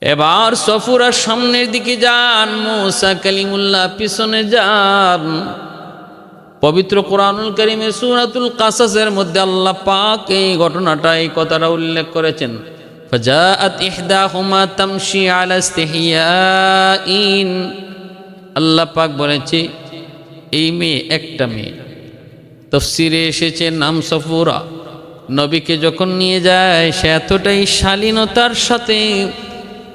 এবার সফুরার সামনের দিকে যান, মুসা কালিমুল্লাহ পিছনে যান। পবিত্র কোরআনুল কারীমের সূরাতুল কাসাসের মধ্যে আল্লাহ পাক এই ঘটনাটা, এই কথাটা উল্লেখ করেছেন। ফাজাআত ইহদাহুমা তামশি আলা ইসতিহিয়াইন। আল্লাহ পাক বলেছে এই মেয়ে, একটা মেয়ে, তাফসীরে এসেছে নাম সফুরা। নবীকে যখন নিয়ে যায় সে এতটাই শালীনতার সাথে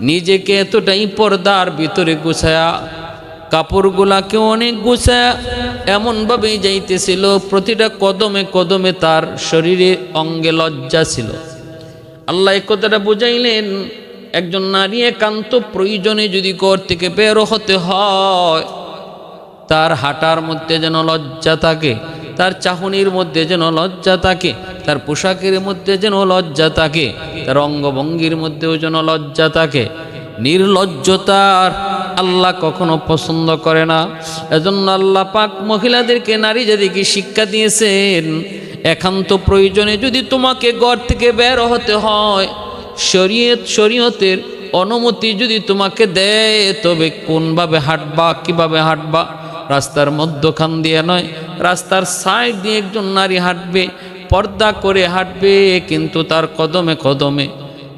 নিজেকে এতটাই পর্দার ভিতরে গুছায়া, কাপড়গুলাকে অনেক গুছায়া এমনভাবেই যাইতেছিল, প্রতিটা কদমে কদমে তার শরীরে অঙ্গে লজ্জা ছিল। আল্লাহ এই কথাটা বুঝাইলেন, একজন নারী একান্ত প্রয়োজনে যদি ঘর থেকে বের হতে হয়, তার হাঁটার মধ্যে যেন লজ্জা থাকে, তার চাহনির মধ্যে যেন লজ্জা থাকে, তার পোশাকের মধ্যে যেন লজ্জা থাকে, তার অঙ্গভঙ্গির মধ্যেও যেন লজ্জা থাকে। নির্লজ্জতার আল্লাহ কখনো পছন্দ করে না। এজন্য আল্লাহ পাক মহিলাদেরকে, নারী জাতিকে শিক্ষা দিয়েছেন, একান্ত প্রয়োজনে যদি তোমাকে ঘর থেকে বের হতে হয়, শরীয়তের অনুমতি যদি তোমাকে দেয়, তবে কোনভাবে হাঁটবা, কিভাবে হাঁটবা। রাস্তার মধ্যখান দিয়ে নয়, রাস্তার সাইড দিয়ে একজন নারী হাঁটবে, পর্দা করে হাঁটবে, কিন্তু তার কদমে কদমে,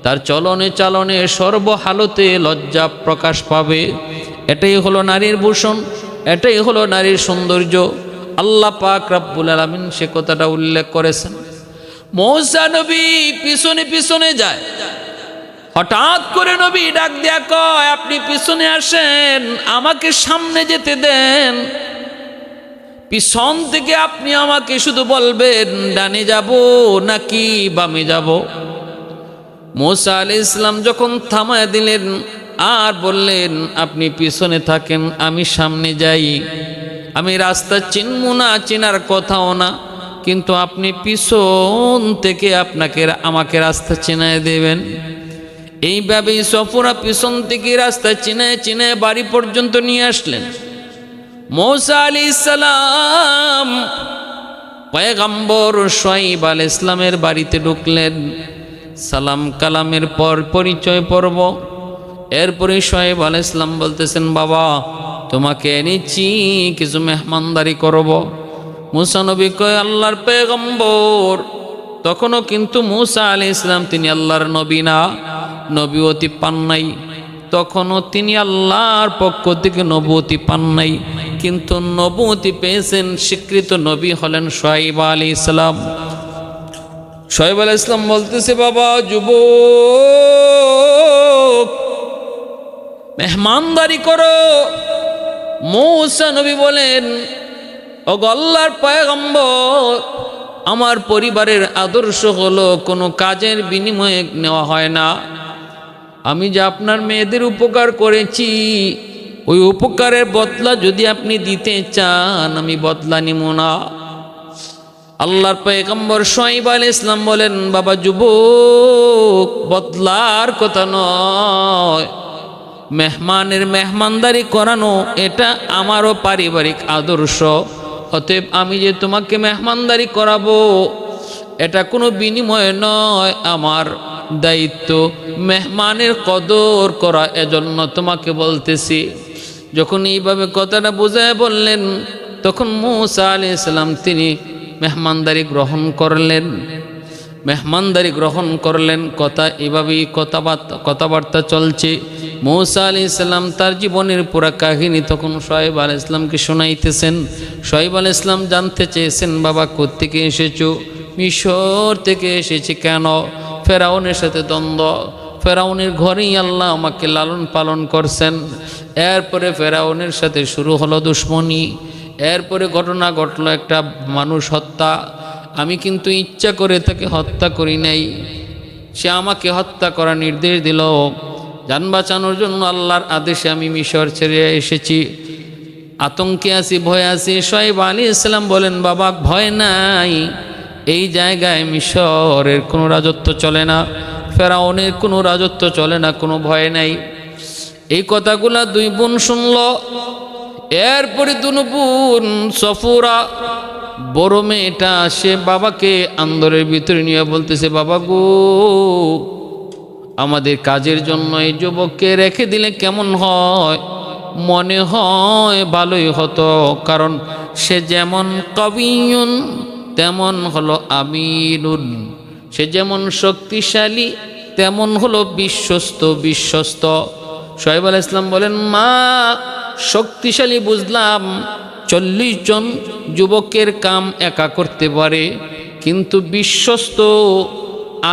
তার চলনে চালনে সর্বহালতে লজ্জা প্রকাশ পাবে। এটাই হলো নারীর ভূষণ, এটাই হলো নারীর সৌন্দর্য। আল্লাহ পাক রব্বুল আলামিন সে কথাটা উল্লেখ করেছেন। মুসা নবী পিছনে পিছনে যায়, হঠাৎ করে নবী ডাক দেয়া কয়, আপনি পিছনে আসেন, আমাকে সামনে যেতে দেন। পিছন থেকে আপনি আমাকে শুধু বলবেন ডানে যাব নাকি বামে যাব। মুসা আলাইহিস সালাম যখন থামায় দিলেন আর বললেন, আপনি পিছনে থাকেন, আমি সামনে যাই। আমি রাস্তা চিনব না, চেনার কথাও না, কিন্তু আপনি পিছন থেকে আমাকে রাস্তা চিনায় দেবেন। এইভাবেই সফুরা পিছন থেকে রাস্তা চিনায় চিনায় বাড়ি পর্যন্ত নিয়ে আসলেন। মুসা আলাইহিস সালাম পয়গম্বর শুআয়ব আলাইহিস সালামের বাড়িতে ঢুকলেন। সালাম কালামের পর পরিচয় পর্ব। এরপরে শুআয়ব আলাইহিস সালাম বলতেছেন, বাবা তোমাকে এনেছি, কিছু মেহমানদারি করব। মুসা নবী কয়, আল্লাহর পয়গম্বর। তখনও কিন্তু মুসা আলাইহিস সালাম তিনি আল্লাহর নবী না, নবুয়তি পান নাই। তখনও তিনি আল্লাহর পক্ষ থেকে নবুয়তি পান নাই, কিন্তু নবুয়তি পেয়েছেন, স্বীকৃত নবী হলেন শুআয়ব আলাইহিস সালাম। শুআয়ব আলাইহিস সালাম বলতেছে, বাবা যুবক, মেহমানদারি করো। মুসা নবী বলেন, ওগো আল্লাহর পয়গম্বর, আমার পরিবারের আদর্শ হলো কোনো কাজের বিনিময়ে নেওয়া হয় না। আমি যে আপনার মেয়েদের উপকার করেছি, ওই উপকারের বদলা যদি আপনি দিতে চান, আমি বদলা নিব না। আল্লাহর পয়গম্বর শুআয়ব আলাইহিস সালাম বলেন, বাবা যুবক, বদলার কথা নয়, মেহমানের মেহমানদারি করানো এটা আমারও পারিবারিক আদর্শ। অতএব আমি যে তোমাকে মেহমানদারি করাবো, এটা কোনো বিনিময় নয়, আমার দায়িত্ব মেহমানের কদর করা, এজন্য তোমাকে বলতেছি। যখন এইভাবে কথাটা বুঝায় বললেন, তখন মুসা আলাইহিস সালাম তিনি মেহমানদারি গ্রহণ করলেন। মেহমানদারি গ্রহণ করলেন, কথা এভাবেই কথাবার্তা চলছে। মুসা আলাইহিস সালাম তার জীবনের পুরা কাহিনী তখন শুআয়ব আলাইহিস সালামকে শোনাইতেছেন। শুআয়ব আলাইহিস সালাম জানতে চেয়েছেন, বাবা কোত্থেকে এসেছো? মিশর থেকে এসেছি। কেন? ফেরাউনের সাথে দ্বন্দ্ব, ফেরাউনের ঘরেই আল্লাহ আমাকে লালন পালন করছেন। এরপরে ফেরাউনের সাথে শুরু হলো দুশ্মনী। এরপরে ঘটনা ঘটলো একটা মানুষ হত্যা। আমি কিন্তু ইচ্ছা করে তাকে হত্যা করি নাই, সে আমাকে হত্যা করার নির্দেশ দিল। জান বাঁচানোর জন্য আল্লাহর আদেশে আমি মিশর ছেড়ে এসেছি। আতঙ্কে আছি, ভয় আছি। শুআয়ব আলাইহিস সালাম বলেন, বাবা ভয় নাই, এই জায়গায় মিশরের কোনো রাজত্ব চলে না, ফেরাউনের কোনো রাজত্ব চলে না, কোনো ভয় নাই। এই কথাগুলা দুই বোন শুনল। এরপরে দুই বোন সফুরা, বড় মেয়েটা, সে বাবাকে আন্দরের ভিতরে নিয়ে বলতেছে, বাবা গো, আমাদের কাজের জন্য এই যুবককে রেখে দিলে কেমন হয়? মনে হয় ভালোই হতো, কারণ সে যেমন কবিয়ুন তেমন হলো আমিনুন, সে যেমন শক্তিশালী তেমন হলো বিশ্বস্ত। শোয়েব আলাইহিস সালাম বলেন, মা শক্তিশালী বুঝলাম, 40 জন যুবকের কাম একা করতে পারে, কিন্তু বিশ্বস্ত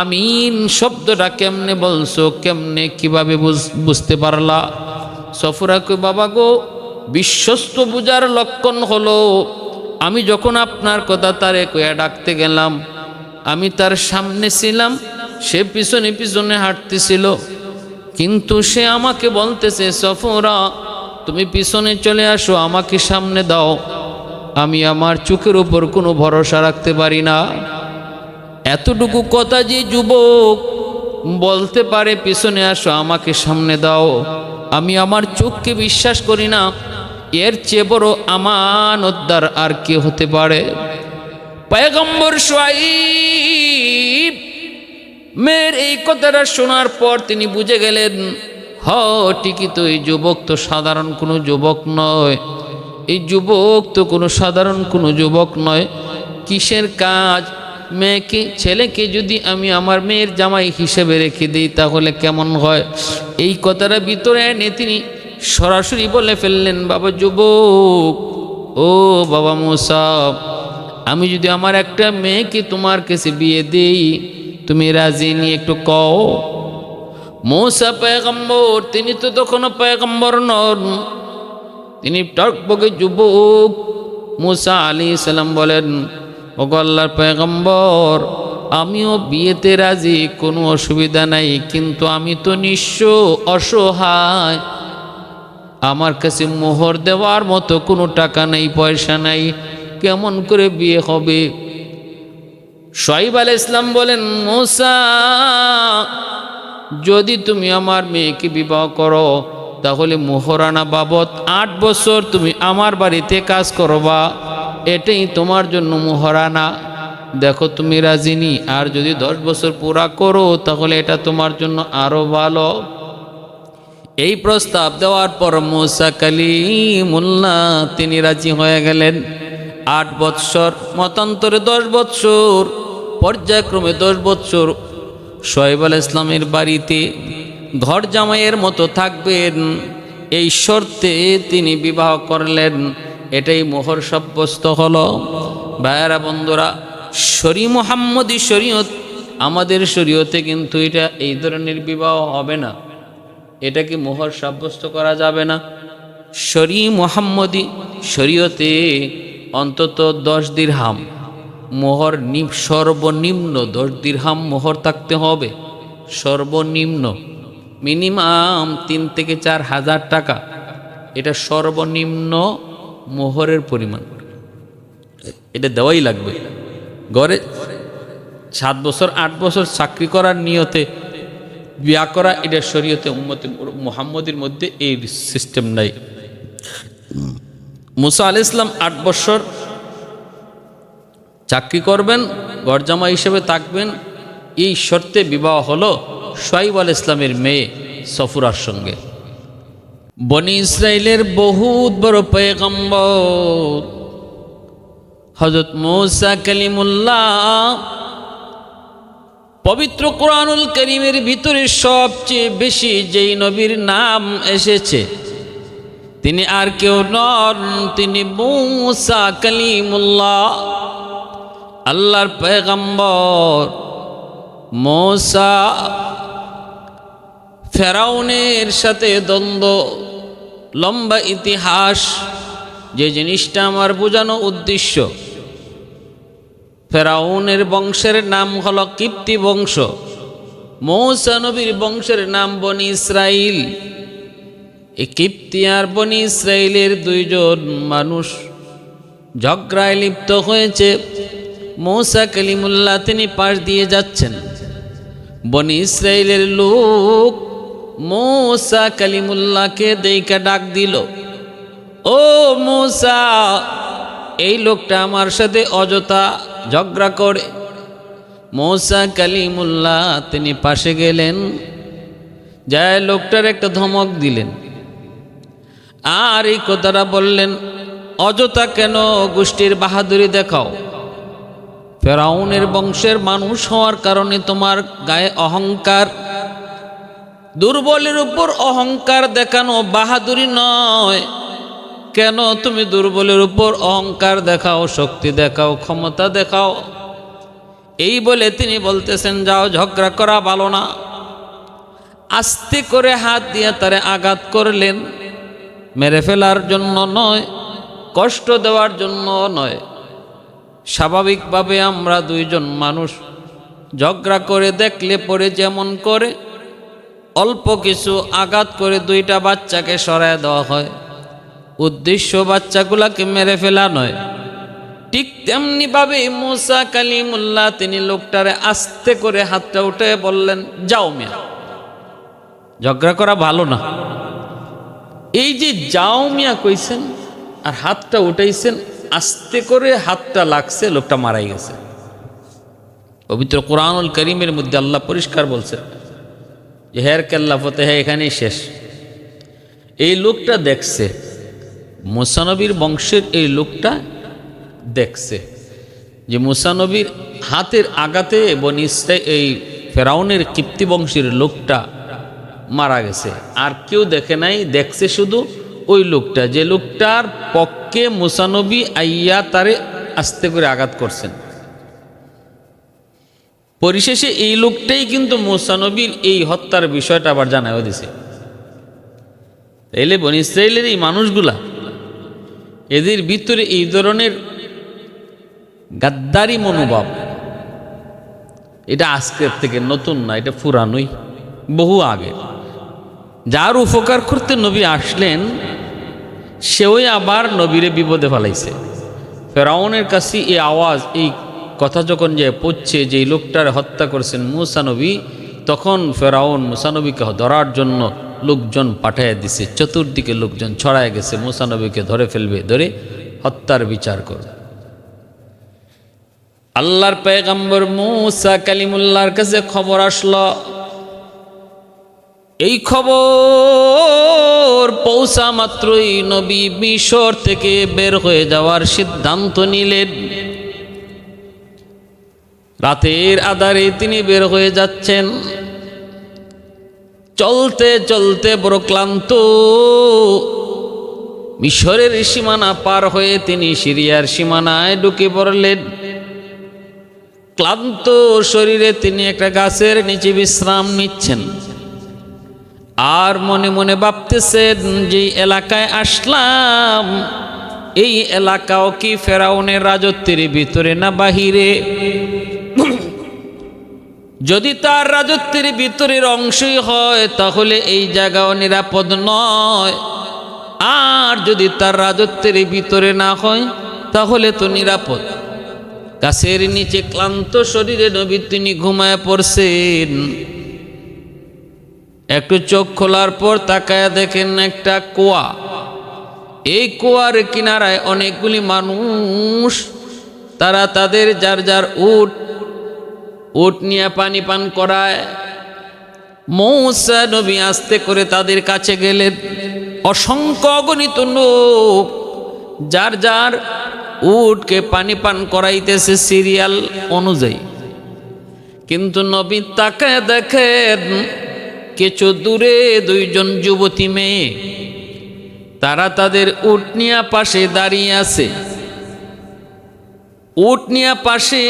আমিন শব্দটা কেমনে বলছো, কেমনে কিভাবে বুঝতে পারলা? সফুরা কই, বাবা গো, বিশ্বস্ত বুঝার লক্ষণ হলো আমি যখন আপনার কথা তারে কইয়া ডাকতে গেলাম, আমি তার সামনে ছিলাম, সে পিছনে পিছনে হাঁটতেছিল, কিন্তু সে আমাকে বলতেছে, সফুরা তুমি পিছনে চলে আসো, আমাকে সামনে দাও, আমি আমার চোখের উপর কোনো ভরসা রাখতে পারি না। এতটুকু কথা যে যুবক বলতে পারে, পিছনে আসো আমাকে সামনে দাও, আমি আমার চোখকে বিশ্বাস করি না, এর চেয়ে বড় আমানতদার আর কে হতে পারে? পয়গম্বর শুআয়ব মেয়ের এই কথাটা শোনার পর তিনি বুঝে গেলেন, ঠিকই তো, এই যুবক তো সাধারণ কোনো যুবক নয়, এই যুবক তো কোনো সাধারণ কোনো যুবক নয়। কিসের কাজ? মেয়েকে, ছেলেকে যদি আমি আমার মেয়ের জামাই হিসেবে রেখে দিই তাহলে কেমন হয়? এই কথাটা ভিতরে এনে তিনি সরাসরি বলে ফেললেন, বাবা যুবক, ও বাবা মূসা, আমি যদি আমার একটা মেয়েকে তোমার কাছে বিয়ে দেই, তুমি রাজি নিয়ে একটু কও? মূসা পয়গম্বর, তিনি তো তখনও পয়গম্বর নন, তিনি টকবকে যুবক। মূসা আলাইহিস সালাম বলেন, ওগো আল্লাহর পয়গম্বর, আমিও বিয়েতে রাজি, কোনো অসুবিধা নাই, কিন্তু আমি তো নিঃস্ব অসহায়, আমার কাছে মোহর দেওয়ার মতো কোনো টাকা নাই, পয়সা নাই, কেমন করে বিয়ে হবে? শুআয়ব আলাইহিস সালাম বলেন, মূসা, যদি তুমি আমার মেয়েকে বিবাহ করো তাহলে মোহরানা বাবদ 8 বছর তুমি আমার বাড়িতে কাজ করবা, এটাই তোমার জন্য মোহরানা। দেখো তুমি রাজিনি, আর যদি 10 বছর পুরা করো তাহলে এটা তোমার জন্য আরো ভালো। এই প্রস্তাব দেওয়ার পর মূসা কালিমুল্লাহ তিনি রাজি হয়ে গেলেন। 8 বৎসর, মতান্তরে 10 বৎসর, পর্যায়ক্রমে 10 বৎসর শুআয়ব আলাইহিস সালামের বাড়িতে ঘর জামাইয়ের মতো থাকবেন, এই শর্তে তিনি বিবাহ করলেন। এটাই মোহর সাব্যস্ত হলো। ভাইয়েরা বন্ধুরা, মুহাম্মদী শরীয়ত, আমাদের শরীয়তে কিন্তু এটা এই ধরনের বিবাহ হবে না, এটা কি মোহর সাব্যস্ত করা যাবে না? মুহাম্মদী শরীয়তে অন্তত 10 দিরহাম মোহর, সর্বনিম্ন 10 দিরহাম মোহর থাকতে হবে, সর্বনিম্ন। মিনিমাম 3 থেকে 4 হাজার টাকা, এটা সর্বনিম্ন মোহরের পরিমাণ, এটা দেওয়াই লাগবে। ঘরে 7 বছর 8 বছর চাকরি করার নিয়তে বিয়া করা, এটা শরীয়তে উম্মতে মুহাম্মদীর মধ্যে এই সিস্টেম নাই। মূসা আলাইহিস সালাম 8 বছর চাকরি করবেন, ঘরজামা হিসেবে থাকবেন, এই শর্তে বিবাহ হলো শুআয়ব আলাইহিস সালামের মেয়ে সফুরার সঙ্গে। বনি ইসরাইলের বহুত বড় পয়গম্বর হযরত মূসা কালিমুল্লাহ, পবিত্র কোরআনুল কারীমের ভিতরে সবচেয়ে বেশি যেই নবীর নাম এসেছে তিনি আর কেউ নন, তিনি মূসা কালিমুল্লাহ, আল্লাহর পয়গম্বর। মূসা ফেরাউনের সাথে দ্বন্দ্ব, লম্বা ইতিহাস। যে জিনিসটা আমার বোঝানো উদ্দেশ্য, ফেরাউনের বংশের নাম হলো কিপ্তি বংশ, মূসা নবীর বংশের নাম বনি ইসরাইল। এই কিপ্তি আর বনি ইসরাইলের 2 জন মানুষ ঝগড়ায় লিপ্ত হয়েছে। মূসা কালিমুল্লাহ তিনি পাশ দিয়ে যাচ্ছেন, বনি ইসরাইলের লোক মূসা কালিমুল্লাহকে দেইকা ডাক দিল, ও মূসা, এই লোকটা আমার সাথে অযথা ঝগড়া করে। মূসা কালিমুল্লাহ তিনি পাশে গেলেন, যায় লোকটার একটা ধমক দিলেন, আর এই কথাটা বললেন, অযথা কেন গোষ্ঠীর বাহাদুরি দেখাও? ফেরাউনের বংশের মানুষ হওয়ার কারণে তোমার গায়ে অহংকার। দুর্বলের উপর অহংকার দেখানো বাহাদুরি নয়। কেন তুমি দুর্বলের উপর অহংকার দেখাও, শক্তি দেখাও, ক্ষমতা দেখাও? এই বলে তিনি বলতেছেন, যাও, ঝগড়া করা ভালো না। আস্তে করে হাত দিয়ে তারে আঘাত করলেন, মেরে ফেলার জন্য নয়, কষ্ট দেওয়ার জন্য নয়। স্বাভাবিকভাবে আমরা দুইজন মানুষ ঝগড়া করে দেখলে পরে যেমন করে অল্প কিছু আঘাত করে দুইটা বাচ্চাকে সরায় দেওয়া হয়, উদ্দেশ্য বাচ্চাগুলাকে মেরে ফেলা নয়। ঠিক তেমনিভাবে মুসা কালিমুল্লাহ তিনি লোকটারে আস্তে করে হাতটা উঠে বললেন, যাও মিয়া, ঝগড়া করা ভালো না। এই যে যাও মিয়া কইছেন আর হাতটা উঠাইছেন, আস্তে করে হাতটা লাগছে, লোকটা মারাই গেছে। পবিত্র কোরআনুল কারীমের মধ্যে আল্লাহ পরিষ্কার বলছে যে হের কেল্লা ফতে হ্যাঁ এখানেই শেষ। এই লোকটা দেখছে, মুসা নবীর বংশের এই লোকটা দেখছে যে মুসা নবীর হাতের আঘাতে বনি ইসরাইল এই ফেরাউনের কিপ্তি বংশের লোকটা মারা গেছে। আর কেউ দেখে নাই, দেখছে শুধু ওই লোকটা, যে লোকটার পক্ষে মুসা নবী আইয়া তারে আস্তে করে আঘাত করছেন। পরিশেষে এই লোকটাই কিন্তু মুসা নবীর এই হত্যার বিষয়টা আবার জানাইও দিছে। তাইলে বনি ইসরাইলের এই মানুষগুলা, এদের ভিতরে এই ধরনের গাদ্দারি মনোভাব, এটা আজকের থেকে নতুন না, এটা পুরানোই, বহু আগে। যার উপকার করতে নবী আসলেন, সেওই আবার নবীরে বিপদে ফেলাইছে। ফেরাউনের কাছে এই আওয়াজ, এই কথা যখন যে পড়ছে যে এই লোকটার হত্যা করেছেন মুসা নবী, তখন ফেরাউন মুসা নবীকে ধরার জন্য লোকজন পাঠাইয়া দিছে। চতুর্দিকে লোকজন ছড়ায় গেছে, মুসা নবীকে ধরে ফেলবে, ধরে হত্যার বিচার করবে। আল্লাহর পয়গম্বর মুসা কালিমুল্লাহর কাছে খবর আসলো। এই খবর পৌঁছা মাত্রই নবী মিশর থেকে বের হয়ে যাওয়ার সিদ্ধান্ত নিলেন। রাতের আধারে তিনি বের হয়ে যাচ্ছেন। চলতে চলতে বড় ক্লান্ত, মিশরের সীমানা পার হয়ে তিনি সিরিয়ার সীমানায় ঢুকে পড়লেন। ক্লান্ত শরীরে তিনি একটা গাছের নিচে বিশ্রাম নিচ্ছেন, আর মনে মনে ভাবতেছেন যে এলাকায় আসলাম, এই এলাকাও কি ফেরাউনের রাজত্বের ভিতরে না বাহিরে? যদি তার রাজত্বের ভিতরের অংশই হয় তাহলে এই জায়গাও নিরাপদ নয়, আর যদি তার রাজত্বের ভিতরে না হয় তাহলে তো নিরাপদ। গাছের নিচে ক্লান্ত শরীরে নবী তিনি ঘুমায় পড়ছেন। একটু চোখ খোলার পর তাকায়া দেখেন একটা কুয়া। এই কুয়ার কিনারায় অনেকগুলি মানুষ, তারা তাদের যার যার উট নিয়ে পানি পান করায়। মূসা নবী আস্তে করে তাদের কাছে গেলেন। অসংখ্য অগণিত লোক যার যার উটকে পানি পান করাইতেছে সিরিয়াল অনুযায়ী। কিন্তু নবী তাকায় দেখেন কিছু দূরে দুইজন যুবতী মেয়ে, তারা তাদের উট নিয়ে পাশে দাঁড়িয়ে আছে। উট নিয়ে পাশে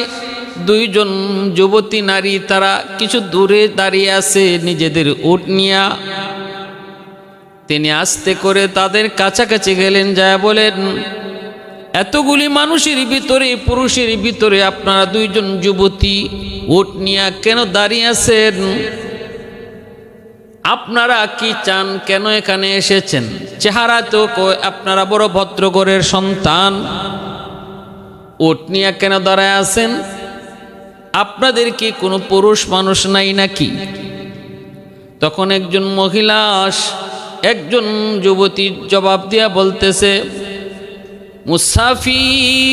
দুইজন যুবতী নারী, তারা কিছু দূরে দাঁড়িয়ে আছে নিজেদের উট নিয়া। তিনি আস্তে করে তাদের কাছাকাছি গেলেন, যায় বলেন, এতগুলি মানুষের ভিতরে, পুরুষের ভিতরে আপনারা দুইজন যুবতী উট নিয়া কেন দাঁড়িয়ে আছেন? আপনারা কি চান? কেন এখানে এসেছেন? চেহারা তো আপনারা বড় ভদ্রঘরের সন্তান, উট নিয়া কেন দাঁড়ায় আছেন? আপনাদের কি কোনো পুরুষ মানুষ নাই নাকি? তখন একজন মহিলা, একজন যুবতী জবাব দিয়া বলতেছে, মুসাফির,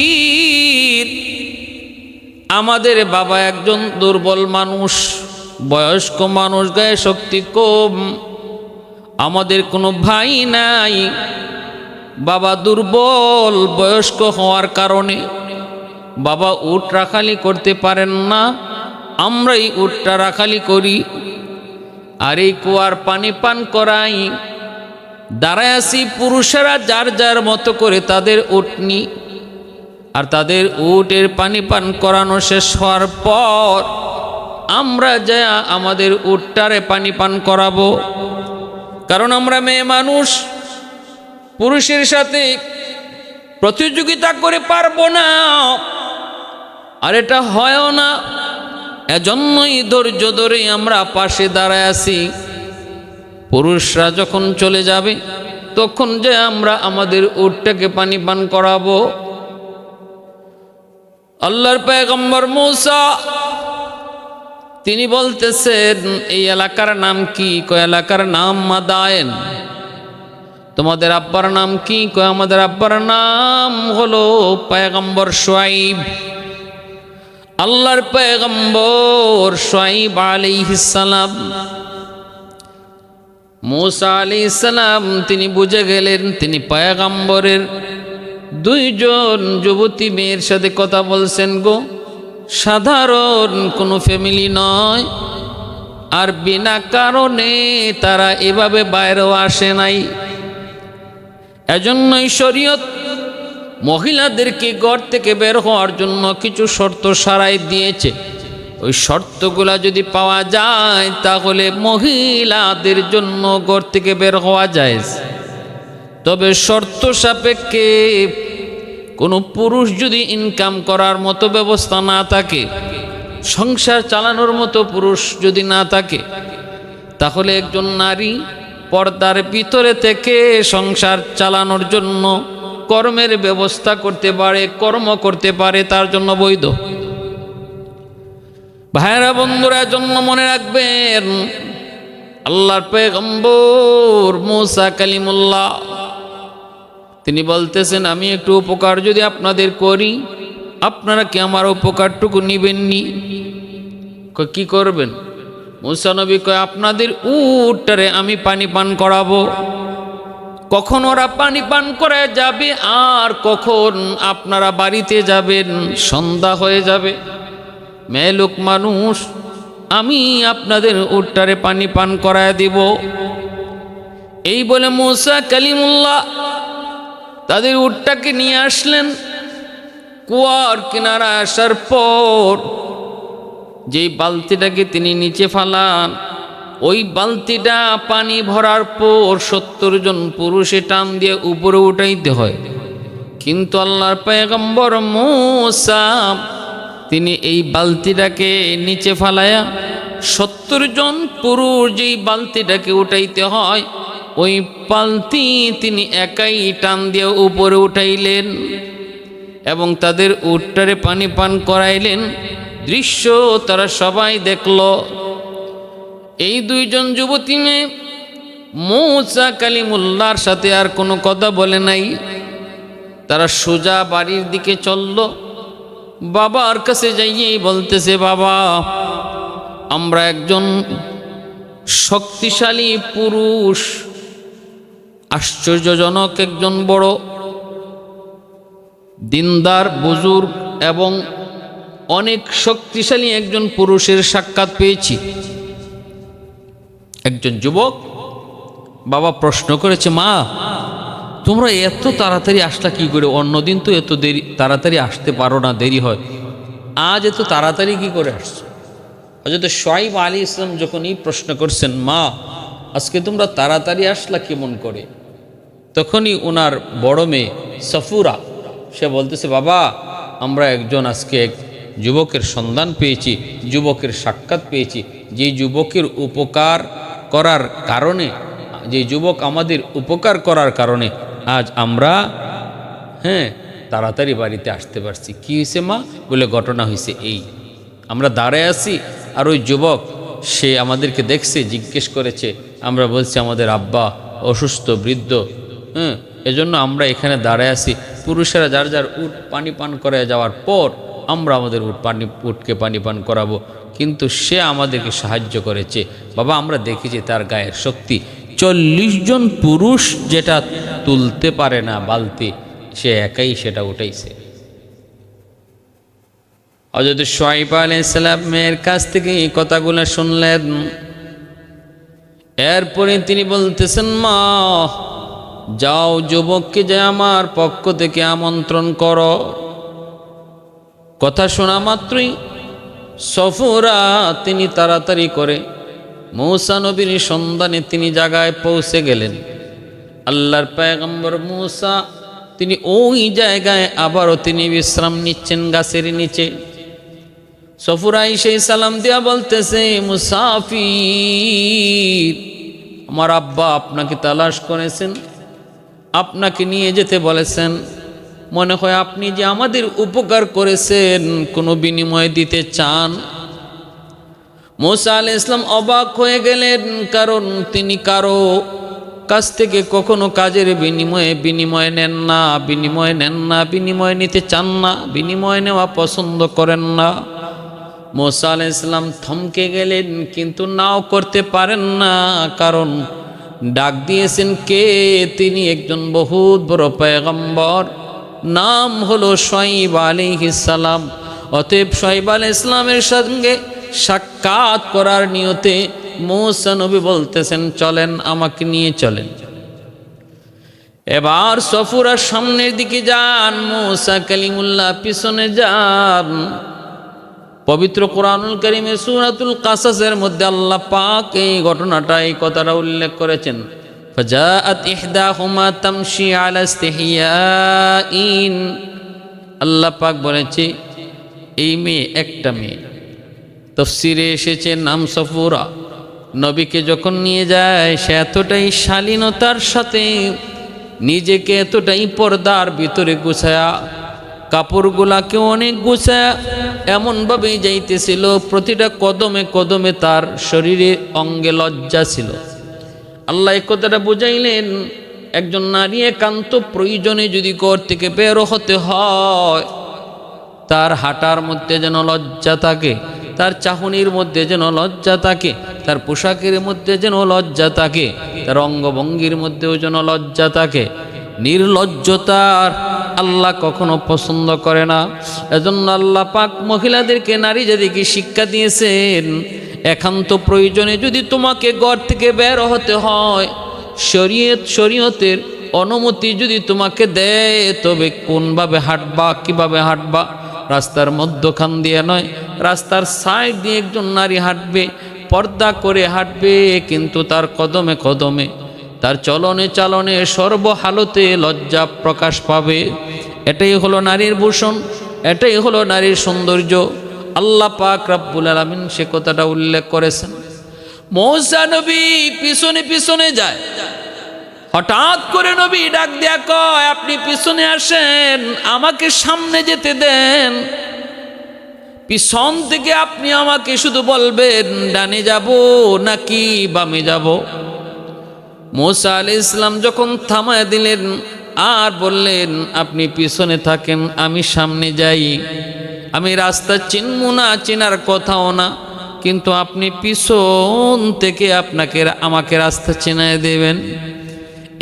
আমাদের বাবা একজন দুর্বল মানুষ, বয়স্ক মানুষ, গায়ে শক্তি কম, আমাদের কোনো ভাই নাই, বাবা দুর্বল বয়স্ক হওয়ার কারণে বাবা উট রাখালি করতে পারেন না, আমরাই উটটা রাখালি করি আর এই কুয়ার পানি পান করাই। দাঁড়ায় আছি পুরুষেরা যার যার মতো করে তাদের উট নি, আর তাদের উটের পানি পান করানো শেষ হওয়ার পর আমরা যা আমাদের উটটারে পানি পান করাবো। কারণ আমরা মেয়ে মানুষ, পুরুষের সাথে প্রতিযোগিতা করে পারবো না, আর এটা হয়ও না। এজন্যই ধৈর্য ধরে আমরা পাশে দাঁড়ায় আছি। পুরুষরা যখন চলে যাবে তখন যে আমরা আমাদের উটটাকে পানি পান করাবো। আল্লাহর পয়গম্বর মূসা তিনি বলতেছেন, এই এলাকার নাম কি? কয় এলাকার নাম মাদায়েন। তোমাদের আব্বার নাম কি? কয় আমাদের আব্বার নাম হলো পয়গম্বর শুআইব। আল্লাহর পয়গম্বর শুআইব আলাইহিস সালাম, মূসা আলাইহিস সালাম তিনি বুঝে গেলেন তিনি পয়গম্বরের দুইজন যুবতী মেয়ের সাথে কথা বলছেন গো, সাধারণ কোনো ফ্যামিলি নয়, আর বিনা কারণে তারা এভাবে বাইরেও আসে নাই। এজন্যই শরীয়ত মহিলাদেরকে ঘর থেকে বের হওয়ার জন্য কিছু শর্ত সারাই দিয়েছে। ওই শর্তগুলা যদি পাওয়া যায় তাহলে মহিলাদের জন্য ঘর থেকে বের হওয়া যায়। তবে শর্ত সাপেক্ষে কোনো পুরুষ যদি ইনকাম করার মতো ব্যবস্থা না থাকে, সংসার চালানোর মতো পুরুষ যদি না থাকে, তাহলে একজন নারী পর্দার ভিতরে থেকে সংসার চালানোর জন্য কর্মের ব্যবস্থা করতে পারে, কর্ম করতে পারে, তার জন্য বৈধ। ভাইরা বন্ধুরা, জন্য মনে রাখবেন আল্লাহর পয়গম্বর মূসা কালিমুল্লাহ তিনি বলতেছেন, আমি একটু উপকার যদি আপনাদের করি, আপনারা কি আমার উপকারটুকু নিবেননি? কি করবেন? মূসা নবী কয়, আপনাদের উটটারে আমি পানি পান করাবো। কখন ওরা পানি পান করে যাবে আর কখন আপনারা বাড়িতে যাবেন সন্ধ্যা হয়ে যাবে। মেয়ে লোক মানুষ, আমি আপনাদের উটটারে পানি পান করায় দিব। এই বলে মূসা কালিমুল্লাহ তাদের উটটাকে নিয়ে আসলেন। কুয়ার কিনারা আসার পর যেই বালতিটাকে তিনি নিচে ফালান, ওই বালতিটা পানি ভরার পর 70 জন পুরুষে টান দিয়ে উপরে উঠাইতে হয়। কিন্তু আল্লাহর পয়গম্বর মূসা তিনি এই বালতিটাকে নিচে ফালায়া 70 জন পুরুষ যেই বালতিটাকে উঠাইতে হয়, ওই বালতি তিনি একাই টান দিয়ে উপরে উঠাইলেন এবং তাদের উটটারে পানি পান করাইলেন। দৃশ্য তারা সবাই দেখল। এই দুইজন যুবতী মেয়ে মূসা কালিমুল্লাহর সাথে আর কোনো কথা বলে নাই। তারা সোজা বাড়ির দিকে চলল। বাবার কাছে যাইয়েই বলতেছে, বাবা, আমরা একজন শক্তিশালী পুরুষ, আশ্চর্যজনক একজন বড় দিনদার বুজুর্গ এবং অনেক শক্তিশালী একজন পুরুষের সাক্ষাৎ পেয়েছি। একজন যুবক বাবা প্রশ্ন করেছে, মা, তোমরা এত তাড়াতাড়ি আসলা কি করে? অন্যদিন তো এত দেরি তাড়াতাড়ি আসতে পারো না, দেরি হয়, আজ এত তাড়াতাড়ি কি করে আসছো? হযরত শুআইব আলাইহিস সালাম যখন এই প্রশ্ন করছেন, মা, আজকে তোমরা তাড়াতাড়ি আসলা কেমন করে, তখনই ওনার বড় মেয়ে সফুরা সে বলতেছে, বাবা, আমরা একজন আজকে এক যুবকের সন্ধান পেয়েছি, যুবকের সাক্ষাৎ পেয়েছি, যে যুবকের উপকার করার কারণে, যে যুবক আমাদের উপকার করার কারণে আজ আমরা তাড়াতাড়ি বাড়িতে আসতে পারছি। কি হয়েছে মা? বলে, ঘটনা হয়েছে এই, আমরা দাঁড়ায় আছি আর ওই যুবক সে আমাদেরকে দেখছে, জিজ্ঞেস করেছে, আমরা বলছি আমাদের আব্বা অসুস্থ বৃদ্ধ, এজন্য আমরা এখানে দাঁড়ায় আছি। পুরুষেরা যার যার উট পানি পান করে যাওয়ার পর আমরা আমাদের উটকে পানি পান করাবো। কিন্তু সে আমাদেরকে সাহায্য করেছে। বাবা আমরা দেখেছি তার গায়ের শক্তি, 40 জন পুরুষ যেটা তুলতে পারে না বালতি, সে একাই সেটা উঠাইছে। হযরত শুআয়ব আলাইহিস সালামের কাছ থেকে এই কথাগুলো শুনলেন। এরপরে তিনি বলতেছেন, মা যাও যুবককে যে আমার পক্ষ থেকে আমন্ত্রণ করো। কথা শোনা মাত্রই সফুরা তিনি তাড়াতাড়ি করে মূসা নবীর সন্ধানে তিনি জায়গায় পৌঁছে গেলেন। আল্লাহর পয়গম্বর মূসা তিনি ওই জায়গায় আবারও তিনি বিশ্রাম নিচ্ছেন গাছের নিচে। সফুরা সেই সালাম দিয়া বলতেছে, মুসাফির, আমার আব্বা আপনাকে তালাশ করেছেন, আপনাকে নিয়ে যেতে বলেছেন। মনে হয় আপনি যে আমাদের উপকার করেছেন কোনো বিনিময় দিতে চান। মূসা আলাইহিস সালাম অবাক হয়ে গেলেন, কারণ তিনি কারো কাছ থেকে কখনো কাজের বিনিময় নেন না, বিনিময় নিতে চান না, বিনিময় নেওয়া পছন্দ করেন না। মূসা আলাইহিস সালাম থমকে গেলেন, কিন্তু নাও করতে পারেন না, কারণ ডাক দিয়েছেন কে? তিনি একজন বহুত বড় পয়গম্বর, নাম হলো শুআয়ব আলাইহিস সালাম। অতএব শুআয়ব আলাইহিস সালামের সঙ্গে সাক্ষাৎ করার নিয়তে মূসা নবী বলতেছেন, চলেন, আমাকে নিয়ে চলেন। এবার সফুরা সামনের দিকে যান, মূসা কালিমুল্লাহ পিছনে যান। পবিত্র কোরআনুল কারীমে সূরাতুল কাসাসের মধ্যে আল্লাহ পাক এই ঘটনাটা, এই কথাটা উল্লেখ করেছেন। ফাজাআত ইহদাহুমা তামশি আলা ইস্তিহিয়াইন। আল্লাহ পাক বলেছে এই মেয়ে, একটা মেয়ে, তাফসীরে এসেছে নাম সফুরা। নবীকে যখন নিয়ে যায় সে এতটাই শালীনতার সাথে নিজেকে এতটাই পর্দার ভিতরে গুছায়া, কাপড়গুলাকে অনেক গুছায়া এমনভাবেই যাইতেছিল, প্রতিটা কদমে কদমে তার শরীরে অঙ্গে লজ্জা ছিল। আল্লাহ এই কথাটা বুঝাইলেন, একজন নারী একান্ত প্রয়োজনে যদি ঘর থেকে বের হতে হয়, তার হাঁটার মধ্যে যেন লজ্জা থাকে, তার চাহনির মধ্যে যেন লজ্জা থাকে, তার পোশাকের মধ্যে যেন লজ্জা থাকে, তার অঙ্গভঙ্গির মধ্যেও যেন লজ্জা থাকে। নির্লজ্জতার আল্লাহ কখনো পছন্দ করে না। এজন্য আল্লাহ পাক মহিলাদেরকে, নারী জাতিকে শিক্ষা দিয়েছেন, একান্ত প্রয়োজনে যদি তোমাকে ঘর থেকে বের হতে হয়, শরীয়তের অনুমতি যদি তোমাকে দেয়, তবে কোনভাবে হাঁটবা, কিভাবে হাঁটবা, রাস্তার মধ্যখান দিয়ে নয়, রাস্তার সাইড দিয়ে একজন নারী হাঁটবে, পর্দা করে হাঁটবে, কিন্তু তার কদমে কদমে, তার চলনে চালনে সর্বহালতে লজ্জা প্রকাশ পাবে। এটাই হলো নারীর ভূষণ, এটাই হলো নারীর সৌন্দর্য। আল্লাহ পাক রব্বুল আলামিন সে কথাটা উল্লেখ করেছেন। মূসা নবী পিছনে পিছনে যায়। হঠাৎ করে নবী ডাক দেয়া কয়, আপনি পিছনে আসেন, আমাকে সামনে যেতে দেন। পিছন থেকে আপনি আমাকে শুধু বলবেন ডানে যাব নাকি বামে যাব। মূসা আলাইহিস সালাম যখন থামায় দিলেন আর বললেন, আপনি পিছনে থাকেন, আমি সামনে যাই। আমি রাস্তা চিনব না, চেনার কথাও না, কিন্তু আপনি পিছন থেকে আমাকে রাস্তা চিনায় দেবেন।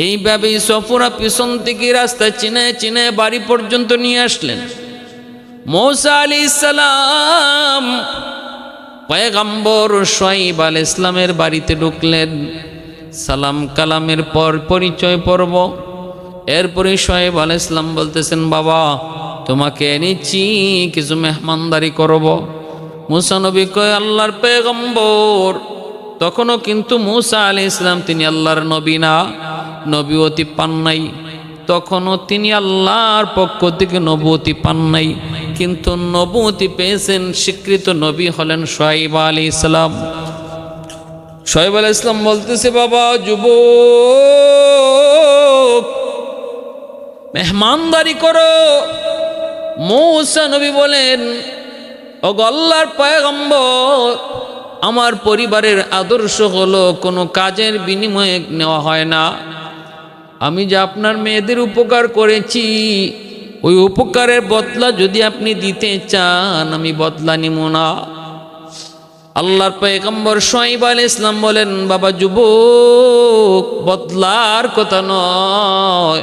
এইভাবেই সফুরা পিছন থেকে রাস্তা চিনায় চিনায় বাড়ি পর্যন্ত নিয়ে আসলেন। মূসা আলাইহিস সালাম পয়গম্বর শুআয়ব আলাইহিস সালামের বাড়িতে ঢুকলেন। সালাম কালামের পর পরিচয় পর্ব। এরপরে শুআয়ব আলাইহিস সালাম বলতেছেন, বাবা তোমাকে এনেছি, কিছু মেহমানদারি করব। মূসা নবী কয়, আল্লাহর পয়গম্বর। তখনও কিন্তু মূসা আলাইহিস সালাম তিনি আল্লাহর নবী না, নবুয়তি পান নাই। তখনও তিনি আল্লাহর পক্ষ থেকে নবুয়তি পান নাই, কিন্তু নবুয়তি পেয়েছেন, স্বীকৃত নবী হলেন শুআয়ব আলাইহিস সালাম। শুআয়ব আলাইহিস সালাম বলতেছে, বাবা যুবক, মেহমানদারি করো। মূসা নবী বলেন, ওগো আল্লাহর পয়গম্বর, আমার পরিবারের আদর্শ হলো কোনো কাজের বিনিময়ে নেওয়া হয় না। আমি যে আপনার মেয়েদের উপকার করেছি, ওই উপকারের বদলা যদি আপনি দিতে চান, আমি বদলা নিব না। আল্লাহর পয়গম্বর শুআয়ব আলাইহিস সালাম বলেন, বাবা যুবক, বদলার কথা নয়,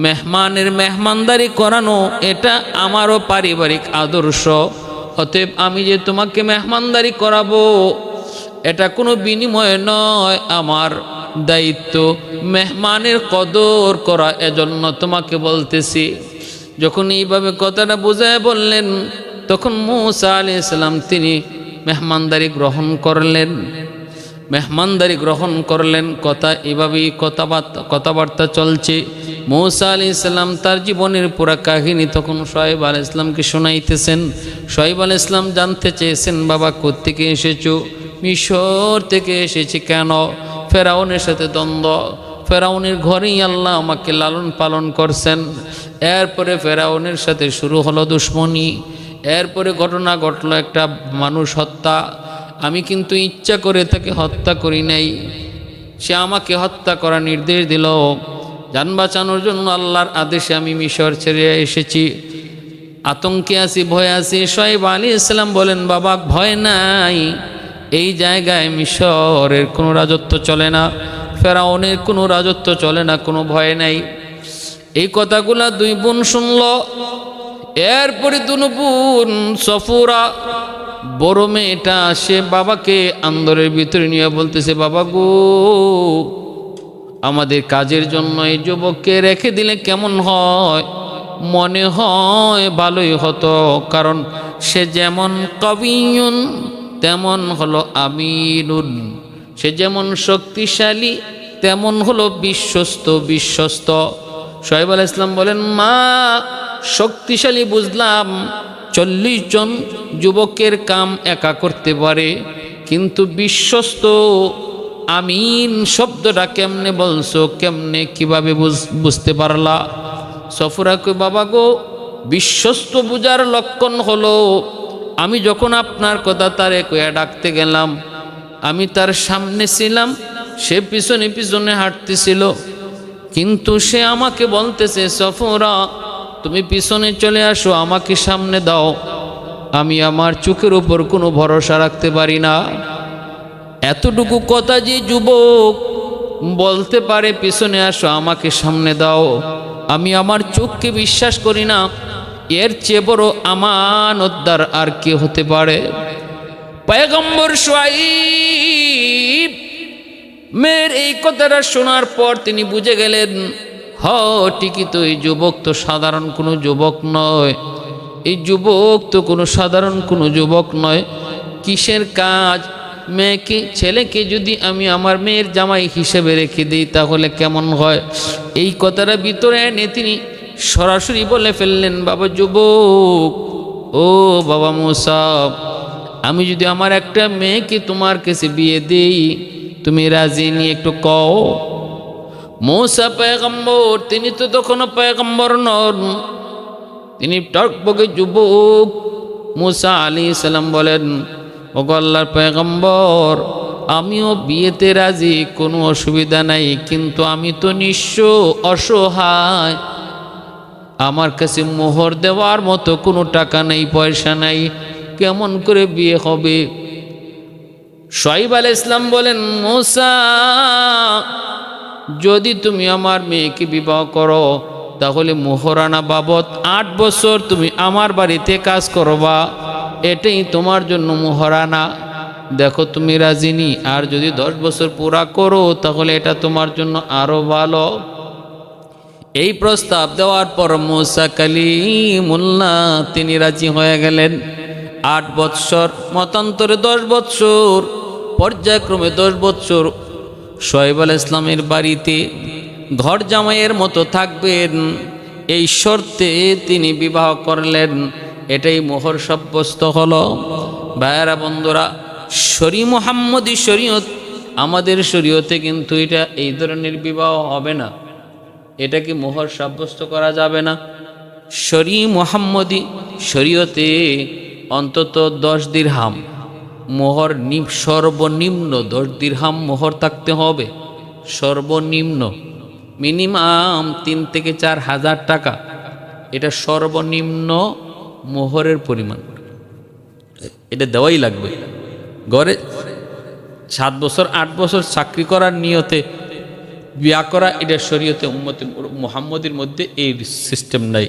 মেহমানের মেহমানদারি করানো এটা আমারও পারিবারিক আদর্শ। অতএব আমি যে তোমাকে মেহমানদারি করাবো এটা কোনো বিনিময় নয়, আমার দায়িত্ব মেহমানের কদর করা, এজন্য তোমাকে বলতেছি। যখন এইভাবে কথাটা বুঝায় বললেন, তখন মূসা আলাইহিস সালাম তিনি মেহমানদারি গ্রহণ করলেন। মেহমানদারি গ্রহণ করলেন, কথা এভাবেই কথাবার্তা চলছে। মূসা আলাইহিস সালাম তার জীবনের পুরা কাহিনী তখন শুআয়ব আলাইহিস সালামকে শোনাইতেছেন। শুআয়ব আলাইহিস সালাম জানতে চেয়েছেন, বাবা কোত্থেকে এসেছো? মিশর থেকে এসেছি। কেন? ফেরাউনের সাথে দ্বন্দ্ব, ফেরাউনের ঘরেই আল্লাহ আমাকে লালন পালন করছেন। এরপরে ফেরাউনের সাথে শুরু হলো দুশ্মনী, এরপরে ঘটনা ঘটলো একটা মানুষ হত্যা। আমি কিন্তু ইচ্ছা করে তাকে হত্যা করি নাই, সে আমাকে হত্যা করার নির্দেশ দিল। জান বাঁচানোর জন্য আল্লাহর আদেশে আমি মিশর ছেড়ে এসেছি। আতঙ্কে আছি, ভয়ে আছি। শুআয়ব আলাইহিস সালাম বলেন, বাবা ভয় নাই, এই জায়গায় মিশরের কোনো রাজত্ব চলে না, ফেরাউনের কোনো রাজত্ব চলে না, কোনো ভয় নাই। এই কথাগুলা দুই বোন শুনল। এরপরে দুনো বোন সফুরা, বড় মেয়েটা, সে বাবাকে আন্দরের ভিতরে নিয়ে বলতেছে, বাবা গো, আমাদের কাজের জন্য এই যুবককে রেখে দিলে কেমন হয়? মনে হয় ভালোই হতো, কারণ সে যেমন কবিয়ুন তেমন হলো আমিনুন, সে যেমন শক্তিশালী তেমন হলো বিশ্বস্ত। শুআয়ব আলাইহিস সালাম বলেন, মা শক্তিশালী বুঝলাম, 40 জন যুবকের কাম একা করতে পারে, কিন্তু বিশ্বস্ত, আমিন শব্দটা কেমনে বলছো, কেমনে কিভাবে বুঝতে পারলা? সফুরা কই, বাবা গো, বিশ্বস্ত বুঝার লক্ষণ হলো, আমি যখন আপনার কথা তারে কইয়া ডাকতে গেলাম, আমি তার সামনে ছিলাম, সে পিছনে পিছনে হাঁটতেছিল, কিন্তু সে আমাকে বলতেছে, সফুরা তুমি পিছনে চলে আসো, আমাকে সামনে দাও, আমি আমার চোখের উপর কোনো ভরসা রাখতে পারি না। এতটুকু কথা যে যুবক বলতে পারে, পিছনে আসো, আমাকে সামনে দাও, আমি আমার চোখকে বিশ্বাস করি না, এর চেয়ে বড় আমানতদার আর কে হতে পারে? পয়গম্বর শুআয়ব মেয়ের এই কথাটা শোনার পর তিনি বুঝে গেলেন, ঠিকই তো, এই যুবক তো সাধারণ কোনো যুবক নয়, এই যুবক তো কোনো সাধারণ কোনো যুবক নয়। কিসের কাজ? মেয়েকে, ছেলেকে যদি আমি আমার মেয়ের জামাই হিসেবে রেখে দিই তাহলে কেমন হয়? এই কথাটা ভিতরে এনে তিনি সরাসরি বলে ফেললেন, বাবা যুবক, ও বাবা মূসা, আমি যদি আমার একটা মেয়েকে তোমার কাছে বিয়ে দিই, তুমি রাজি নি? একটু কও। মূসা পয়গম্বর, তিনি তো তখনও পয়গম্বর নন, তিনি টকবকে যুবক। মূসা আলাইহিস সালাম বলেন, ওগো আল্লাহর পয়গম্বর, আমিও বিয়েতে রাজি, কোনো অসুবিধা নাই, কিন্তু আমি তো নিঃস্ব, অসহায়, আমার কাছে মোহর দেওয়ার মতো কোনো টাকা নেই, পয়সা নাই, কেমন করে বিয়ে হবে? শুআয়ব আলাইহিস সালাম বলেন, মূসা, যদি তুমি আমার মেয়েকে বিবাহ করো তাহলে মোহরানা বাবদ 8 বছর তুমি আমার বাড়িতে কাজ করবা, এটাই তোমার জন্য মোহরানা। দেখো তুমি রাজিনি, আর যদি 10 বছর পুরা করো তাহলে এটা তোমার জন্য আরো ভালো। এই প্রস্তাব দেওয়ার পর মূসা কালিমুল্লাহ তিনি রাজি হয়ে গেলেন। 8 বৎসর, মতান্তরে 10 বৎসর, পর্যায়ক্রমে 10 বৎসর শুআয়ব আলাইহিস সালামের বাড়িতে ঘর জামাইয়ের মতো থাকবেন, এই শর্তে তিনি বিবাহ করলেন। এটাই মোহর সাব্যস্ত হলো। ভাইয়েরা বন্ধুরা, মুহাম্মদী শরীয়ত, আমাদের শরীয়তে কিন্তু এটা এই ধরনের বিবাহ হবে না, এটা কি মোহর সাব্যস্ত করা যাবে না। মুহাম্মদী শরীয়তে অন্তত 10 দিরহাম মোহর, সর্বনিম্ন 10 দিরহাম মোহর থাকতে হবে, সর্বনিম্ন। মিনিমাম 3 থেকে 4 হাজার টাকা, এটা সর্বনিম্ন মোহরের পরিমাণ, এটা দেওয়াই লাগবে। ঘরে 7 বছর 8 বছর চাকরি করার নিয়তে বিয়া করা, এটা শরীয়তে উম্মতে মুহাম্মদের মধ্যে এই সিস্টেম নাই।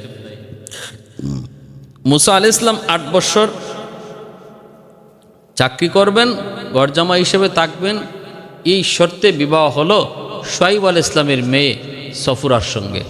মুসা আলাইহিস সালাম 8 বছর চাকরি করবেন, ঘর জামাই হিসেবে থাকবেন, এই শর্তে বিবাহ হলো শুআয়ব আলাইহিস সালামের মেয়ে সফুরার সঙ্গে।